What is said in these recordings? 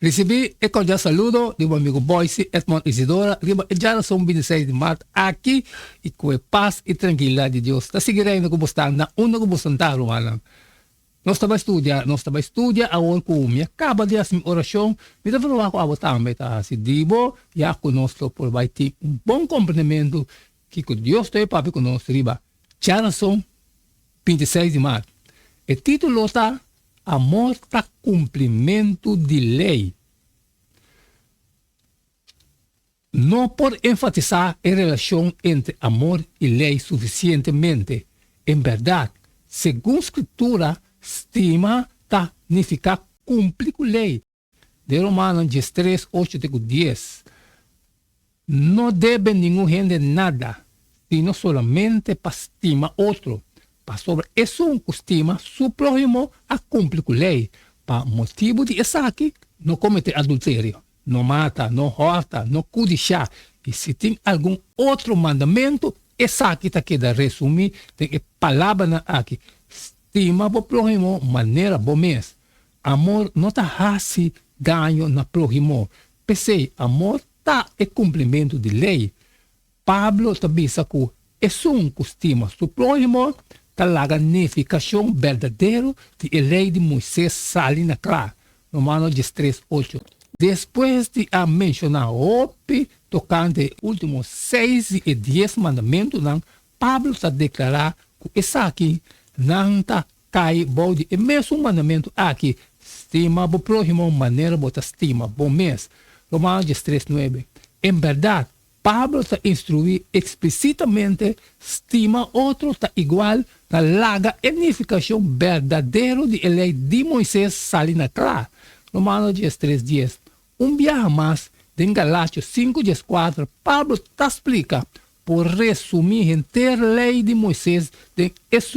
Recebi e cordial saludo de meu amigo Boyce, Edmond Isidora, já são 26 de março aqui e com a paz e tranquilidade de Deus. Está seguindo como está na uma como está Ruana. Nós estamos a estudar agora com minha acaba de assim oração, me dá falar com a botar meta se dibo já conosco por vai ter bom compreendimento que com Deus tem papi conosco riba. Já são 26 de março. O título está Amor está cumprimento de lei. Não por enfatizar a relação entre amor e lei suficientemente. Em verdade, segundo a Escritura, estima significa cumprir com a lei. De Romanos 13, 8 e 10. Não deve ninguém render nada, sino solamente para estimar outro. Para sobre isso, estima seu próximo a cumprir com a lei. Para motivo de isso aqui, não cometer adultério, não mata, não rouba, não cobiçar. E se tem algum outro mandamento, essa aqui está queda resumir, tem a palavra aqui. Estima o próximo maneira bom mês. Amor não está assim ganho na próximo. Pensei, amor está em cumprimento de lei. Pablo também sacou, é um costume, seu próximo está lá a significação verdadeira de lei de Moisés salina clara. Romanos 13, 8. Depois de mencionar ope, tocante os últimos 6 e 10 mandamentos, Pablo está declarar que essa aqui não está cai bode. E mesmo mandamento aqui, estima o próximo maneira bota estima, bom mês. Romanos 13, 9. Em verdade, Pablo está instruindo explicitamente, estima outro está igual na larga edificação verdadeira de lei de Moisés salina clara. Romanos 13, 10. Dia mais, em Galátios 5, 4, Pablo está explica, por resumir inteira lei de Moisés, é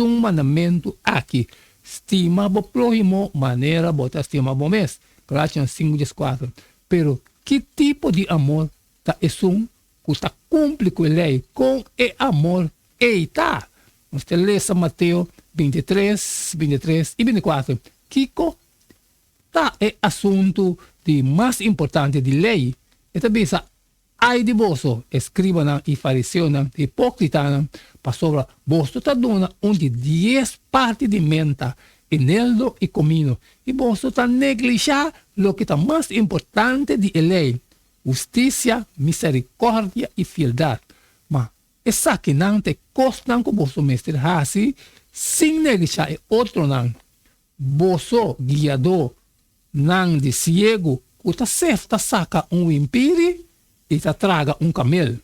mandamento aqui. Estima o próximo maneira bota estima bom mês. Galátios 5, 4. Pero que tipo de amor está que está cumpre com a lei, com o amor eita. Nós lemos Mateus 23 e 24. Kiko está é assunto de mais importante de lei. E também ai de vosso, escriba e fariseu, hipócrita, para sobre vosso está dando onde 10 partes de menta, eneldo e comino. E vosso está negligenciando o que está mais importante de lei. Justiça, misericórdia e fialdade. Mas essa que não te custa com vosso mestre assim, sem negligenciar outro não. Vosso guiador não de cego, que está certo saca impiri e está traga camelo.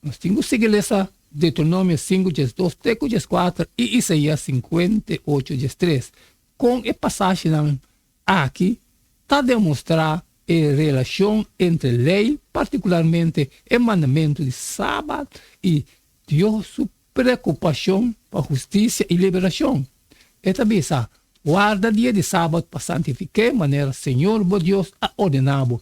Nós temos que seguir essa Deuteronômio 5, 2, 3, 4 e Isaías 58, 3. Com a passagem aqui, está demonstrar a relação entre lei, particularmente o mandamento de sábado e Deus sua preocupação para justiça e liberação. E também guarda dia de sábado para santificar de maneira Senhor, bom Deus, a ordenado.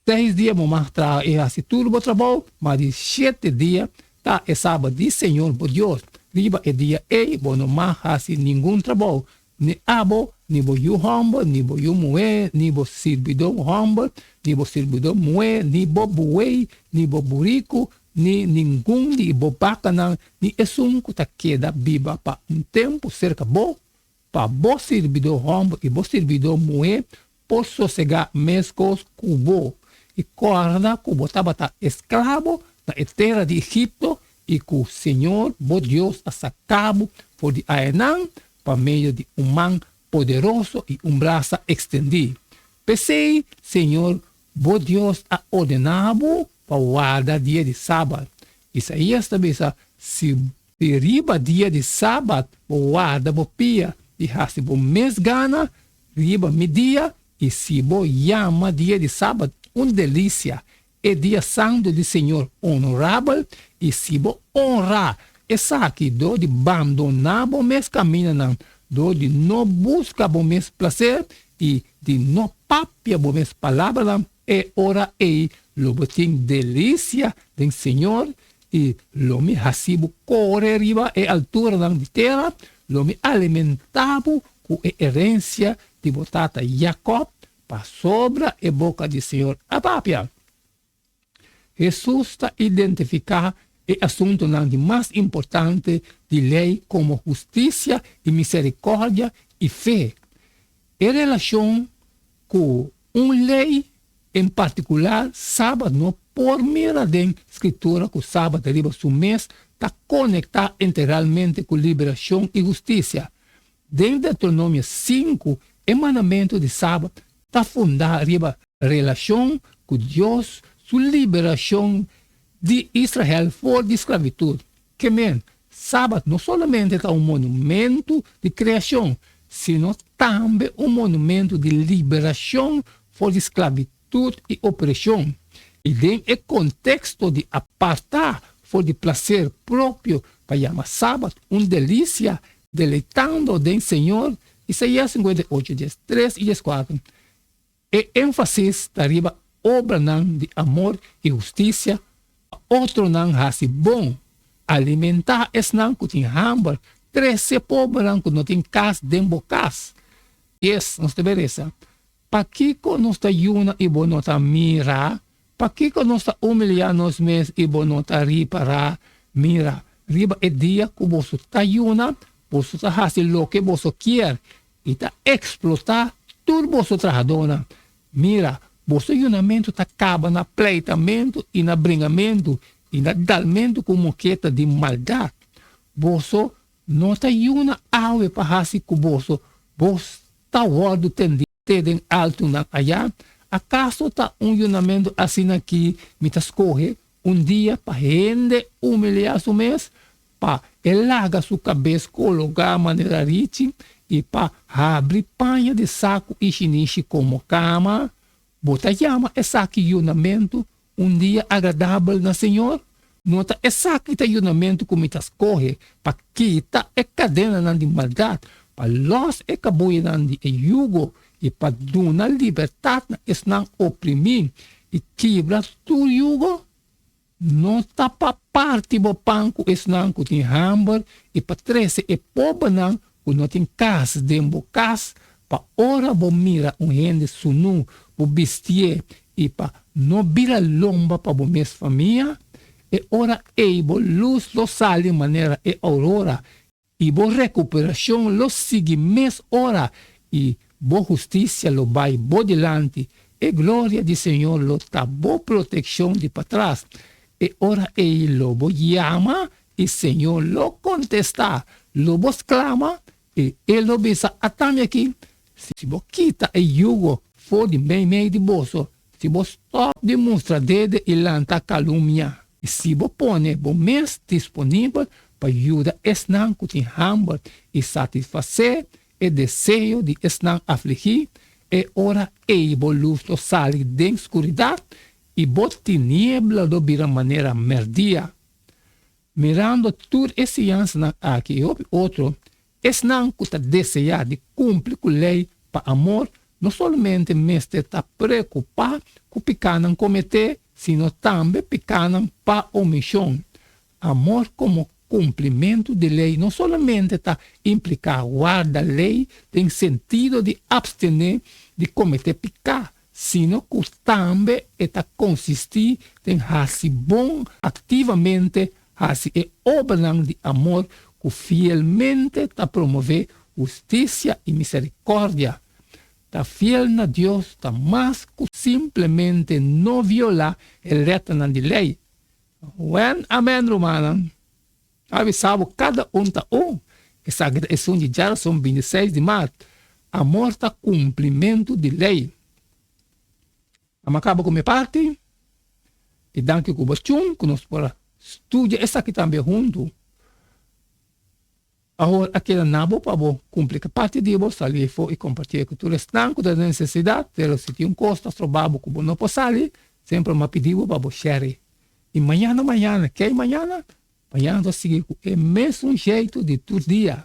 6 dias vamos trabalhar e assim tudo o trabalho, mas de 7 dias tá é sábado de Senhor, bom Deus. Riba é dia e bom não mais assim nenhum trabalho. Ni abo, ni bo yu humble, ni bo yu mue, ni bo servidor humble, ni bo servidor mue, ni bo buey, ni bo burico, ni nenhum de bo bacana, ni que tá queda biba para tempo cerca bo, para bo servidor humble e bo servidor mue, por sossegar mescos cubo. E corda cubo tabata escravo na terra de Egipto e que o Senhor, bo Deus, a sacabo por de Aenan, por meio de mão poderoso e braço estendido. Pensei, Senhor, bom Deus, a ordenado para guardar dia de sábado. Isaías também se riba dia de sábado, guarda bo pia, e se bo mês gana, riba media, e se bo llama dia de sábado, delícia. É dia santo do Senhor, honorável, e se bo honrar. Essa aqui, do de abandonar o mês caminho, não. Do de não buscar o mês prazer e de não papia o mês palavra, não. É hora e lo botim delícia do Senhor e lo me hasibo correr riba e altura não de terra, lo me alimentavo com a herência de botata Jacob para sobra a boca do Senhor. A papia. Jesus está identificando o assunto mais importante de lei como justiça e misericórdia e fé. Em relação com uma lei em particular, sábado, não por mira da escritura que o sábado arriba seu mês, está conectado integralmente com liberação e justiça. Dentro de Deuteronômio 5, o mandamento de sábado está fundado arriba relação com Deus, sua liberação de Israel fora de escravidão. Que men, sábado não somente é um monumento de criação, sino também um monumento de liberação fora de escravidão e opressão. E dentro do contexto de apartar fora de prazer próprio, para chamar sábado, uma delícia, deleitando do Senhor. Isaías 58, 3 e 4. E ênfase está arriba obra de amor e justiça, outro não hace bom, alimentar es não que tem hambre, 13 pobre não que não tem casa dentro da casa. Yes, nós te veremos. Para que nós está yuna e bom nota mira, para que nós está humilhar nos mesmos e bom nota riparar, mira, riba é dia que você está yuna, você está fazendo o que você quer e está explotar tudo você trabalha. Mira, você yunamento está acaba na pleitamento e na bringamento e na dalmento com moqueta de maldade. Você não está yuna ave para fazer com você, você está guardo tendido em alto na allá, acaso está yunamento assim aqui, me escorre dia para rende humilhar seu mês, para elaga sua cabeça, colocar a maneira rica e para abrir panha de saco e chiniche como cama, bota chama essa aqui yunamento dia agradável na Senhor, nota essa aqui está yunamento como me escorre, para quitar a cadena de maldade, para los e cabuina de yugo, e para dar liberdade não oprimir e quebrar tu yugo, não está para parte do banco não que tem hambre e para 13 e pobre não que não tem casa dentro da casa, para ora bo mira rende sunu, bo bestie e para não vira lomba para bo mes família, e ora bo luz lo sale de maneira e aurora, e bo recuperação lo sigue mes ora, e boa justiça lo vai bo delante, e glória do Senhor lo tá boa proteção de para trás. E ora ele lo bo chama, e Senhor lo contesta, lo bo clama, e ele lo bisa atame aqui. Se bo quita e jugo, for de bem meio de bolso, se bo stop de mostra dedo e lanta calúnia, e se bo pone bo mês disponível para ajudar esnan que tem hambre e satisfazer e desejo de estar afligir, e ora bo luz lo sale da escuridade, e bo tiniebla lo vira maneira merdia. Mirando tudo esse ansna aqui e outro, esnan que está desejar de cumprir com a lei para amor, não somente mestre está preocupado com o pequeno cometer, sino também pequeno para omissão. Amor como cumprimento de lei não somente está implicar guardar a lei tem sentido de abstener de cometer pecado, sino que também está consistir em fazer bom ativamente, fazer obra de amor que fielmente está promover justiça e misericórdia. Está fiel na Deus, está mais que simplesmente não violar a letra da lei. Amém, Romana. Avisava cada está essa agressão de Geração 26 de março. Amor está cumprimento de lei. Acaba com minha parte. E danke com o Bachum, que nós para estudar essa aqui também junto. Agora, aquela nabo para cumprir a parte de você ali e compartilhar com o restante da necessidade. Se tem um custo, trabalho que não pode sair, sempre me pediu para você share. E amanhã, que é amanhã? Amanhã nós seguimos o mesmo jeito de todo dia.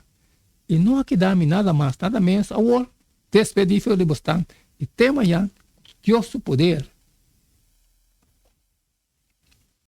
E não aqui dá-me nada mais, nada menos. Agora, despedir de bastante. E até amanhã, Deus o poder.